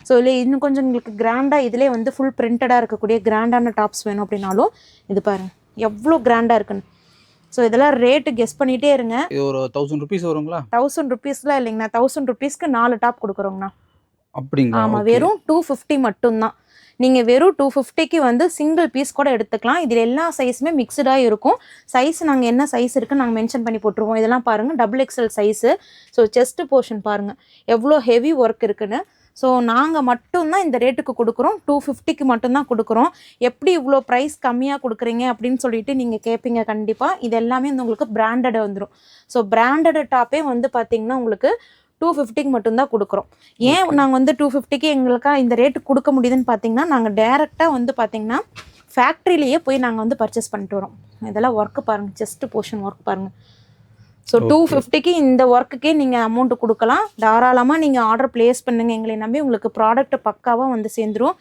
So இதில் இன்னும் கொஞ்சம் உங்களுக்கு கிராண்டாக இதிலே வந்து ஃபுல் பிரிண்டடாக இருக்கக்கூடிய கிராண்டான டாப்ஸ் வேணும் அப்படின்னாலும் இது பாருங்கள் எவ்வளோ கிராண்டாக இருக்குன்னு. ஸோ இதெல்லாம் ரேட்டு கெஸ் பண்ணிகிட்டே இருங்க. இது ஒரு 1000 ருபீஸ் வருங்களா? 1000 ருபீஸ்லாம் இல்லைங்கண்ணா, 1000 ருபீஸ்க்கு 4 டாப் கொடுக்குறோங்கண்ணா. அப்படிங்களா? ஆமாம், வெறும் 250 மட்டும்தான். நீங்கள் வெறும் 250க்கு வந்து சிங்கிள் பீஸ் கூட எடுத்துக்கலாம். இதில் எல்லா சைஸுமே மிக்சடாக இருக்கும். சைஸ் நாங்கள் என்ன சைஸ் இருக்குன்னு நாங்கள் மென்ஷன் பண்ணி போட்டுருவோம். இதெல்லாம் பாருங்கள் XXL size. So chest portion பாருங்கள் எவ்வளோ ஹெவி ஒர்க் இருக்குன்னு. ஸோ நாங்கள் மட்டும்தான் இந்த ரேட்டுக்கு கொடுக்குறோம். 250க்கு மட்டும்தான் கொடுக்குறோம். எப்படி இவ்வளோ ப்ரைஸ் கம்மியாக கொடுக்குறீங்க அப்படின்னு சொல்லிட்டு நீங்கள் கேட்பீங்க கண்டிப்பாக. இது எல்லாமே வந்து உங்களுக்கு பிராண்டட் வந்துடும். ஸோ பிராண்டட் டாப்பே வந்து பார்த்திங்கன்னா உங்களுக்கு 250க்கு மட்டும்தான் கொடுக்குறோம். ஏன் நாங்கள் வந்து 250க்கு எங்களுக்காக இந்த ரேட்டு கொடுக்க முடியுதுன்னு பார்த்தீங்கன்னா, நாங்கள் டேரெக்டாக வந்து பார்த்திங்கன்னா ஃபேக்ட்ரியிலேயே போய் நாங்கள் வந்து பர்ச்சேஸ் பண்ணிட்டு வரோம். இதெல்லாம் ஒர்க்கு பாருங்கள், செஸ்ட்டு போர்ஷன் ஒர்க் பாருங்கள். ஸோ 250க்கு இந்த ஒர்க்குக்கே நீங்கள் அமௌண்ட்டு கொடுக்கலாம். தாராளமாக நீங்கள் ஆர்டர் ப்ளேஸ் பண்ணுங்கள். எங்களை நம்பி உங்களுக்கு ப்ராடக்ட் பக்காவாக வந்து சேர்ந்துடும்.